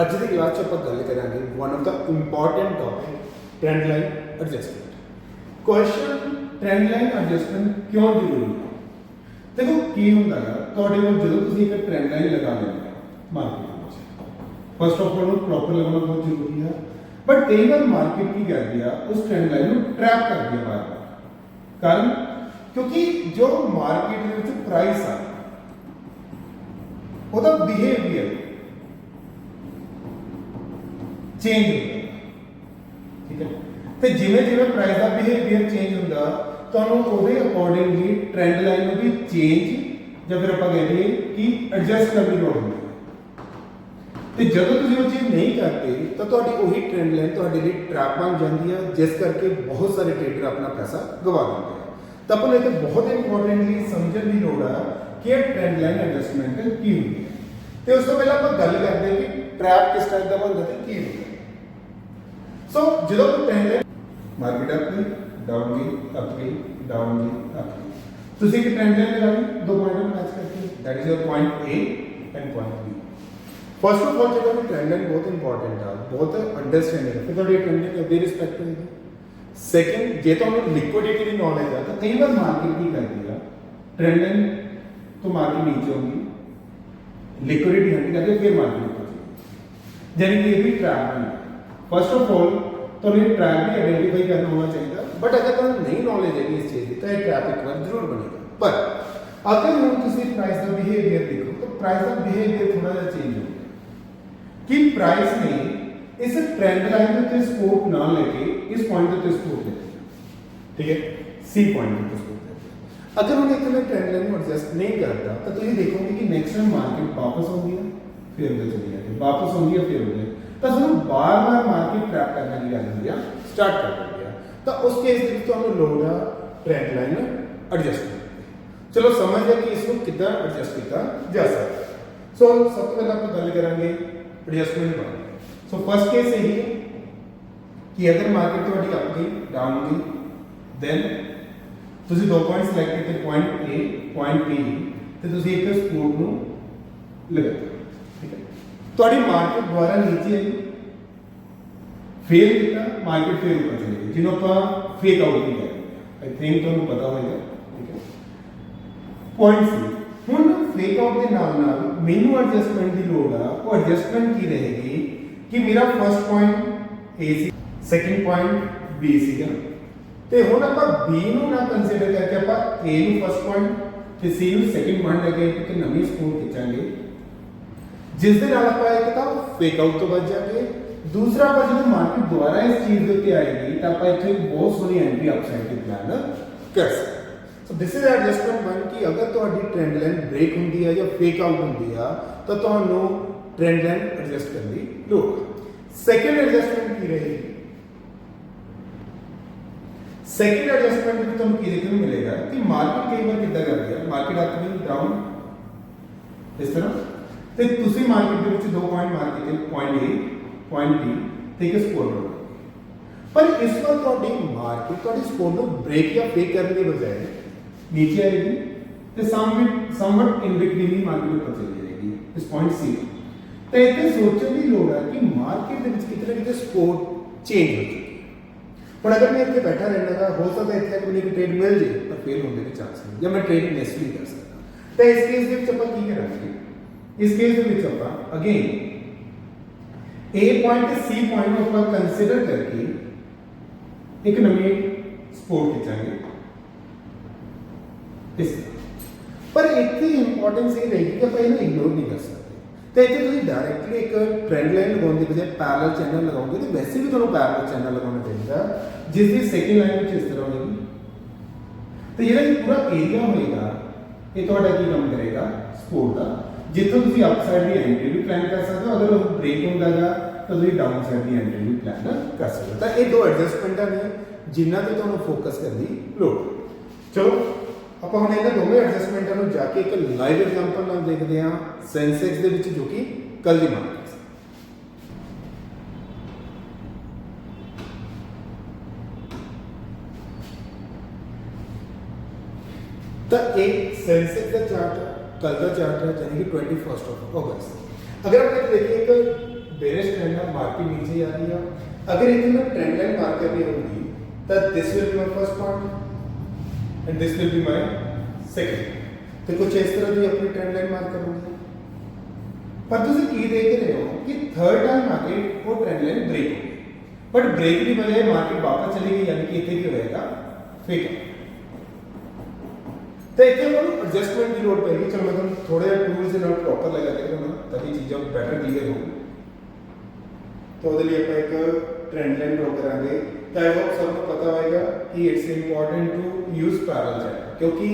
ਅੱਜ ਦੀ ਕਲਾਸ 'ਚ ਆਪਾਂ ਗੱਲ ਕਰਾਂਗੇ one of the important topic trend line adjustment. Question trend line adjustment ਕਿਉਂ ਜ਼ਰੂਰੀ ਹੈ? ਦੇਖੋ ਕੀ ਹੁੰਦਾ ਹੈ ਤੁਹਾਡੇ ਕੋਲ ਜਦੋਂ ਤੁਸੀਂ ਇੱਕ ਟ੍ਰੈਂਡ ਲਾਈਨ ਲਗਾ ਲੈਂਦੇ ਹੋ ਮਾਰਕੀਟ ਵਿੱਚ, ਫਸਟ ਆਫ ਆਲ ਨੂੰ ਪ੍ਰੋਪਰ ਲਗਾਉਣਾ ਬਹੁਤ ਜ਼ਰੂਰੀ ਹੈ। ਬਟ ਕਈ ਵਾਰ ਮਾਰਕੀਟ ਕੀ ਕਰਦੀ ਆ, ਉਸ ਟ੍ਰੈਂਡ ਲਾਈਨ ਨੂੰ ਟਰੈਪ ਕਰਦੀ ਹੈ ਬਾਰ-ਬਾਰ। ਕਾਰਨ ਕਿਉਂਕਿ ਜੋ ਮਾਰਕੀਟ ਦੇ ਵਿੱਚ ਪ੍ਰਾਈਸ ਆ ਉਹਦਾ ਬਿਹੇਵੀਅਰ चेंज होता है, ठीक है। तो जिमें जिमें प्राइस का बिहेवियर चेंज होता तो अकॉर्डिंगली ट्रेंड लाइन में भी चेंज या फिर आप कहते कि एडजस्ट करने की लोड़ होती है। तो जब तुम वो चीज़ नहीं करते तो वही ट्रेंड लाइन तो ट्रैप बन जाती है, जिस करके बहुत सारे ट्रेडर अपना पैसा गवा देते हैं। तो अपन एक बहुत इंपॉर्टेंटली समझने की लोड़ है कि ट्रेंड लाइन एडजस्टमेंट की होती है। तो उस तो पहले आप गल करते हैं कि ट्रैप किस टाइप का बनता है की होता है। सो जो ट्रेंड है मार्केट अप गई डाउन गई अप गई डाउन गई अप गई, तो एक ट्रेंड लाइन लगा ली दो पॉइंट मैच करके, that is your point A and point B. First of all जो ट्रेंड लाइन बहुत इंपॉर्टेंट है, बहुत अंडरस्टैंडिंग है, फिर ट्रेंड लाइन कभी रिस्पेक्ट होगी। सैकेंड जे तो लिक्विडिटी की नॉलेज है तो कई बार मार्केट की करती है ट्रेंड लाइन तो मार्केट नीचे होगी, लिक्विडिटी हंट करके फिर मार्केट ऊपर जाएगी, यानी कि ये भी ट्रैप है। फर्स्ट ऑफ ऑल तो ये ट्रैप भी आइडेंटिफाई करना होना चाहिए, बट अगर तुम्हें नहीं नॉलेज है इस चीज़ की तो ये ट्रैप एक बार जरूर बनेगा। पर अगर हम तुम प्राइस का बिहेवियर देखो तो प्राइस का बिहेवियर थोड़ा सा चेंज हो गया कि प्राइस ने इस ट्रेंड लाइन के सपोर्ट ना लेके इस पॉइंट के सपोर्ट देते हैं, ठीक है, सी पॉइंट के सपोर्ट देते हैं। अगर हम एक ट्रेंड लाइन को एडजस्ट नहीं करता तो तुम देखोगे कि नेक्स्ट टाइम मार्केट वापस होगी है फिर उधर चली जाती है, वापस होगी है फिर उधर, तो हम बार बार मार्केट ट्रैप करने की गल होती है स्टार्ट कर देती है। तो उस केस में तो हमें लोड है ट्रेंड लाइन एडजस्ट करने की। चलो समझ गए कि इसको कितना एडजस्ट किया जा सकता है। सो सब तो पहले आप गल करेंगे एडजस्टमेंट बारे। सो फर्स्ट केस यही है कि अगर मार्केट थोड़ी अप गई डाउन गई, देन ਤੁਸੀਂ दो पॉइंट सिलेक्ट किए पॉइंट ए पॉइंट बी ਤੇ ਤੁਸੀਂ ਇੱਕ ਸਪੋਰਟ ਨੂੰ ਲਗਾਇਆ, ਠੀਕ ਹੈ। ਤੁਹਾਡੀ ਮਾਰਕੀਟ ਦੁਆਰਾ ਨੀਚੇ ਆਈ, ਫੇਲ ਕੀਤਾ, ਮਾਰਕੀਟ ਫੇਰ ਉੱਪਰ ਚਲੀ ਗਈ, ਜਿਹਨੂੰ ਆਪਾਂ ਫੇਕ ਆਊਟ ਵੀ ਕਹਿੰਦੇ ਹਾਂ। ਆਈ ਥਿੰਕ ਤੁਹਾਨੂੰ ਪਤਾ ਹੋਵੇਗਾ, ਠੀਕ ਹੈ। ਪੁਆਇੰਟ ਸੀ ਹੁਣ ਫੇਕ ਆਊਟ ਦੇ ਨਾਲ ਨਾਲ ਮੈਨੂੰ ਐਡਜਸਟਮੈਂਟ ਦੀ ਲੋੜ ਆ। ਉਹ ਐਡਜਸਟਮੈਂਟ ਕੀ ਰਹੇਗੀ ਕਿ ਮੇਰਾ ਫਰਸਟ ਪੁਆਇੰਟ ਏ ਸੀ, ਸੈਕੰਡ ਪੁਆਇੰਟ ਬੀ ਸੀਗਾ, ਤੇ ਹੁਣ ਆਪਾਂ ਬੀ ਨੂੰ ਨਾ ਕੰਸੀਡਰ ਕਰਕੇ ਆਪਾਂ ਏ ਨੂੰ ਫਰਸਟ ਪੁਆਇੰਟ ਤੇ ਸੀ ਨੂੰ ਸੈਕੰਡ ਪੁਆਇੰਟ ਲੈ ਕੇ ਇੱਕ ਨਵੀਂ ਸਪੋਰਟ ਖਿੱਚਾਂਗੇ, ਜਿਸ ਦੇ ਨਾਲ ਆਪਾਂ ਇੱਕ ਤਾਂ ਫੇਕ ਆਊਟ ਤੋਂ ਬਚ ਜਾਵਾਂਗੇ। ਦੂਸਰਾ ਆਪਾਂ ਜਦੋਂ ਮਾਰਕੀਟ ਦੁਆਰਾ ਇਸ ਚੀਜ਼ ਦੇ ਉੱਤੇ ਆਏਗੀ ਤਾਂ ਆਪਾਂ ਇੱਥੇ ਬਹੁਤ ਸੋਹਣੀ ਐਂਟਰੀ ਅਪਸਾਈਡ ਤੇ ਪਲਾਨ ਕਰ ਸਕਦੇ। ਸੋ ਦਿਸ ਇਜ਼ ਐਡਜਸਟਮੈਂਟ ਵਨ ਕਿ ਅਗਰ ਤੁਹਾਡੀ ਟ੍ਰੈਂਡ ਲਾਈਨ ਬ੍ਰੇਕ ਹੁੰਦੀ ਹੈ ਜਾਂ ਫੇਕ ਆਊਟ ਹੁੰਦੀ ਆ ਤਾਂ ਤੁਹਾਨੂੰ ਟ੍ਰੈਂਡ ਲਾਈਨ ਐਡਜਸਟ ਕਰਨ ਦੀ ਲੋੜ ਹੈ। ਸੈਕੰਡ ਐਡਜਸਟਮੈਂਟ ਕੀ ਰਹੇਗੀ? ਸੈਕੰਡ ਐਡਜਸਟਮੈਂਟ ਵਿੱਚ ਤੁਹਾਨੂੰ ਕੀ ਦੇਖਣ ਨੂੰ ਮਿਲੇਗਾ ਕਿ ਮਾਰਕੀਟ ਕਈ ਵਾਰ ਕਿੱਦਾਂ ਕਰਦੀ ਹੈ, ਮਾਰਕੀਟ ਅਪ ਗਈ ਡਾਊਨ ਇਸ ਤਰ੍ਹਾਂ, ਤੇ ਤੁਸੀਂ ਮਾਰਕੀਟ ਦੇ ਵਿੱਚ ਦੋ ਪੁਆਇੰਟ ਮਾਰ ਕੇ ਪੁਆਇੰਟ ਏ ਪੁਆਇੰਟ ਬੀ ਤੇ ਇੱਕ ਸਪੋਰਟ ਲਓ, ਪਰ ਇਸ ਵਾਰ ਤੁਹਾਡੀ ਮਾਰਕੀਟ ਤੁਹਾਡੀ ਸਪੋਰਟ ਨੂੰ ਬ੍ਰੇਕ ਜਾਂ ਫੇਕ ਕਰਨ ਦੀ ਬਜਾਏ ਨੀਚੇ ਆਏਗੀ ਤੇ ਸਮਵਟ ਇਨ ਬਿਟਵੀਨ ਦੀ ਮਾਰਕੀਟ ਉੱਪਰ ਚਲੀ ਜਾਏਗੀ ਇਸ ਪੁਆਇੰਟ ਸੀ। ਤੇ ਇੱਥੇ ਸੋਚਣ ਦੀ ਲੋੜ ਹੈ ਕਿ ਮਾਰਕੀਟ ਦੇ ਵਿੱਚ ਕਿਤੇ ਨਾ ਕਿਤੇ ਸਪੋਰਟ ਚੇਂਜ ਹੋ ਚੁੱਕੀ ਹੈ। ਹੁਣ ਅਗਰ ਮੈਂ ਇੱਥੇ ਬੈਠਾ ਰਹਿਣਾ ਹੋ ਸਕਦਾ ਇੱਥੇ ਮੈਨੂੰ ਇੱਕ ਟ੍ਰੇਡ ਮਿਲ ਜੇ ਪਰ ਫੇਲ ਹੋਣ ਦੇ ਵੀ ਚਾਂਸ ਨਹੀਂ, ਜਾਂ ਮੈਂ ਟ੍ਰੇਡ ਮਿਸ ਵੀ ਕਰ ਸਕਦਾ। ਤਾਂ ਇਸ ਕੇਸ ਦੇ ਵਿੱਚ ਆਪਾਂ ਕੀ ਕਰਾਂਗੇ? ਇਸ ਕੇਸ ਦੇ ਵਿੱਚ ਆਪਾਂ ਅਗੇਨ A पॉइंट ਤੇ C पॉइंट ਨੂੰ ਆਪਾਂ ਕੰਸੀਡਰ ਕਰਕੇ ਇੱਕ ਨਵੀਂ ਸਪੋਰਟ ਖਿੱਚਾਂਗੇ ਇਸ, ਪਰ ਇੱਥੇ ਇੰਪੋਰਟੈਂਸ ਇਹ ਰਹੇਗੀ ਕਿ ਆਪਾਂ ਇਹਨੂੰ ਇਗਨੋਰ ਨਹੀਂ ਕਰ ਸਕਦੇ। ਤੇ ਇੱਥੇ ਤੁਸੀਂ ਡਾਇਰੈਕਟਲੀ ਇੱਕ ਟ੍ਰੈਂਡ ਲਾਈਨ ਲਗਾਉਣ ਦੀ ਬਜਾਏ ਪੈਰਲਲ ਚੈਨਲ ਲਗਾਓਗੇ ਤੇ ਵੈਸੇ ਵੀ ਤੁਹਾਨੂੰ ਪੈਰਲਲ ਚੈਨਲ ਲਗਾਉਣਾ ਚਾਹੀਦਾ, ਜਿਸ ਦੀ ਸੈਕੰਡ ਲਾਈਨ ਵਿੱਚ ਇਸ ਤਰ੍ਹਾਂ ਹੋਏਗੀ। ਤੇ ਜਿਹੜਾ ਇਹ ਪੂਰਾ ਏਰੀਆ ਹੋਏਗਾ ਇਹ ਤੁਹਾਡਾ ਕੀ ਕੰਮ ਕਰੇਗਾ? ਸਪੋਰਟ ਦਾ, ਜਿੱਥੋਂ ਤੁਸੀਂ ਅਪਸਾਈਡ ਦੀ ਐਂਟਰੀ ਵੀ ਪਲਾਨ ਕਰ ਸਕਦੇ ਹੋ। ਅਗਰ ਉਹ ਬ੍ਰੇਕ ਹੁੰਦਾ ਗਾ ਤਾਂ ਤੁਸੀਂ ਡਾਊਨ ਸਾਈਡ ਦੀ ਐਂਟਰੀ ਵੀ ਪਲਾਨ ਕਰ ਸਕਦੇ ਹੋ। ਤਾਂ ਇਹ ਦੋ ਐਡਜਸਟਮੈਂਟਾਂ ਨੇ ਜਿਨ੍ਹਾਂ ਤੇ ਤੁਹਾਨੂੰ ਫੋਕਸ ਕਰਨ ਦੀ ਲੋੜ। ਚਲੋ ਆਪਾਂ ਹੁਣ ਇਹਨਾਂ ਦੋਵੇਂ ਐਡਜਸਟਮੈਂਟਾਂ ਨੂੰ ਜਾ ਕੇ ਇੱਕ ਲਾਈਵ ਐਗਜ਼ਾਮਪਲ ਨਾਲ ਦੇਖਦੇ ਹਾਂ ਸੈਂਸੈਕਸ ਦੇ ਵਿੱਚ, ਜੋ ਕਿ ਕੱਲ ਦੀ ਮਾਰਕੀਟ ਸੀ। ਤਾਂ ਇਹ ਸੈਂਸੈਕਸ ਦਾ चार्ट कल का चार्ट है यानी कि 21 अगस्त। अगर आप देखिए एक बेयर मार्केट नीचे आ रही है। अगर इतने मैं ट्रेंड लाइन मार्क करनी होगी तो this will be my first point and this will be my second. तो कुछ इस तरह की अपनी ट्रेंड लाइन मार्क करूंगा। पर तुम की देख रहे हो कि थर्ड टाइम आके वो ट्रेंड लाइन ब्रेक हो गई, बट ब्रेक की बजाय मार्केट वापस चली गई, यानी कि इतने की होएगा फेक। तो इतने को एडजस्टमेंट की लोड पैगी। चलो मैं तुम थोड़े टूल्स के नाल प्रॉपर लगा के करना ताकि चीज़ें बेटर क्लीयर हो। तो ਉਹਦੇ ਲਈ ਆਪਾਂ ਇੱਕ ट्रेंड लाइन ड्रॉ करांगे। तो आई होप सबको पता होगा कि it's important to use parallel chart, क्योंकि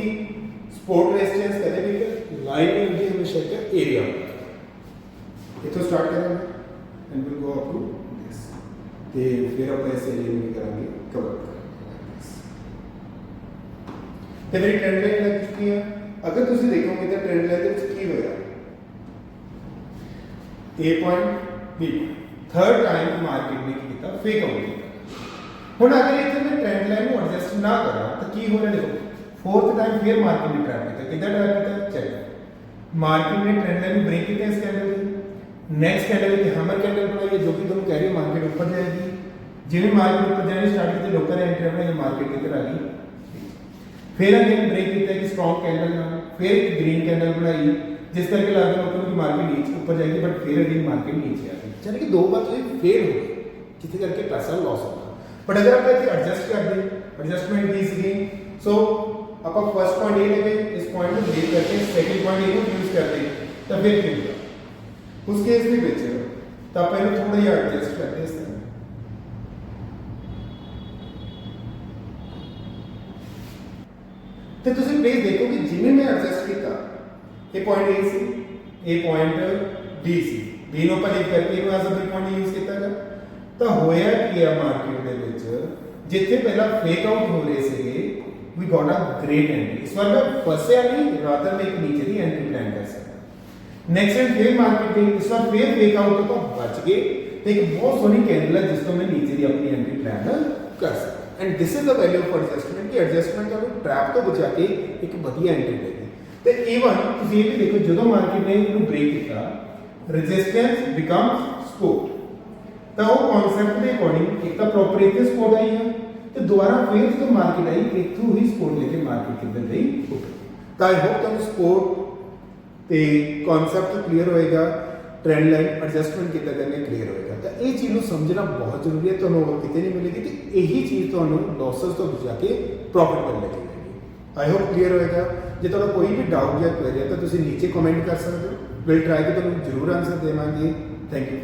सपोर्ट रेजिस्टेंस कदे भी एक लाइन नहीं होती, हमेशा एक एरिया होता है। इथों स्टार्ट करेंगे and will go up to this, ते फिर आप ऐसे एरिया में करेंगे कवर ਤੇ ਮੇਰੀ ट्रेंड लाइन ਲੱਗ ਚੁੱਕੀ ਹੈ। अगर ਤੁਸੀਂ ਦੇਖੋਗੇ ਤਾਂ ट्रेंड लाइन ਦੇ ਵਿੱਚ ਕੀ ਹੋਇਆ, A point B third time market ने किया फेक आउट किया। ਹੁਣ अगर इतने मैं ट्रेंड लाइन को एडजस्ट ना करा तो की हो रहा, देखो फोर्थ टाइम फिर मार्केट ने ट्रैप किया। कितना ट्रैप किया, चेक मार्केट ने ट्रेंड लाइन ब्रेक किया इस कैंडल में। नेक्स्ट कैंडल की हैमर कैंडल बनाई है, जो कि तुम कह रहे हो मार्केट ऊपर जाएगी। जिवें मार्केट ऊपर जानी स्टार्ट की लोगों ने एंट्री बनाई, मार्केट किधर आ गई। फिर अगेन ब्रेक किया कि स्ट्रॉन्ग कैंडल ना, फिर एक ग्रीन कैंडल बनाई जिस करके लगता है लोगों की मार्केट नीचे ऊपर जाएगी, बट फिर अगेन मार्केट नीचे आ गई। यानी कि दो बार तो फेल हो गई, जिससे करके पैसा लॉस होगा। बट अगर आप इसे एडजस्ट कर दें, एडजस्टमेंट की सी, सो आप फर्स्ट पॉइंट ये लगे, इस पॉइंट को ब्रेक करके सेकंड पॉइंट ये यूज कर दें, तो फिर क्या होगा उस केस में बेचे तो आप पहले थोड़ा ही एडजस्ट करते हैं इस तरह। तो तुम प्लीज देखो कि जिन्हें मैं एडजस्ट किया, ये पॉइंट ए सी, ये पॉइंट डी सी, बी ਨੂੰ ਆਪਾਂ ਲਿਖ ਕਰਕੇ ਇਹਨੂੰ ਐਜ਼ ਅ ਪॉइंट ਯੂਜ਼ ਕੀਤਾ ਗਿਆ। ਤਾਂ ਹੋਇਆ ਕੀ ਆ ਮਾਰਕੀਟ ਦੇ ਵਿੱਚ, ਜਿੱਥੇ ਪਹਿਲਾਂ ਫੇਕ ਆਊਟ ਹੋ ਰਹੇ ਸੀਗੇ, ਵੀ ਗॉट ਅ ਗ੍ਰੇਟ ਐਂਟਰੀ। ਇਸ ਵਾਰ ਮੈਂ ਫਸਿਆ ਨਹੀਂ, ਰਾਦਰ ਮੈਂ ਇੱਕ ਨੀਚੇ ਦੀ ਐਂਟਰੀ ਪਲਾਨ ਕਰ ਸਕਦਾ। ਨੈਕਸਟ ਟਾਈਮ ਫੇਰ ਮਾਰਕੀਟ ਦੇ ਇਸ ਵਾਰ ਫੇਰ ਫੇਕ ਆਊਟ ਤੋਂ ਬਚ ਗਏ ਤੇ ਇੱਕ ਬਹੁਤ ਸੋਹਣੀ ਕੈਂਡਲ ਹੈ ਜਿਸ ਤੋਂ ਮੈਂ ਨੀਚੇ ਦੀ ਆਪਣੀ ਐਂਟਰੀ ਪਲਾਨ ਕਰ ਸਕਦਾ। And this is the value of adjustment कि एडजस्टमेंट ਤੁਹਾਨੂੰ ट्रैप तो बचा के एक ਵਧੀਆ एंट्री देगी। ਤੇ ਈਵਨ ਤੁਸੀਂ ਇਹ ਵੀ ਦੇਖੋ ਜਦੋਂ ਮਾਰਕੀਟ ਨੇ ਇਹਨੂੰ ਬ੍ਰੇਕ ਕੀਤਾ, ਰੈਜ਼ਿਸਟੈਂਸ ਬਿਕਮਸ ਸਪੋਰਟ। ਤਾਂ ਉਹ ਕਨਸੈਪਟ ਦੇ ਅਕੋਰਡਿੰਗ ਇੱਕ ਤਾਂ ਪ੍ਰੋਪਰ ਇੱਥੇ ਸਪੋਰਟ ਆਈ ਹੈ ਤੇ ਦੁਬਾਰਾ ਫਿਰ ਜਦੋਂ ਮਾਰਕੀਟ ਆਈ ਇੱਥੋਂ ਹੀ ਸਪੋਰਟ ਲੈ ਕੇ ਮਾਰਕੀਟ ਕਿੱਧਰ ਗਈ ਉੱਪਰ। ਤਾਂ ਆਈ ਹੋਪ ਤੁਹਾਨੂੰ ਸਪੋਰਟ ਤੇ ਕਨਸੈਪਟ ਕਲੀਅਰ ਹੋਏਗਾ, ट्रेंड लाइन एडजस्टमेंट कितना करने क्लियर होएगा। तो ये चीज़ समझना बहुत जरूरी है, तो और कितने नहीं मिलेगी। तो यही चीज़ तो लॉसेस तो बचा के प्रॉफिट कर लेगी। आई होप क्लियर होएगा। जो तो कोई भी डाउट या क्वेरी है तो तुम नीचे कमेंट कर सकते हो, विल ट्राई के तुम जरूर आंसर देवांगे। Thank you.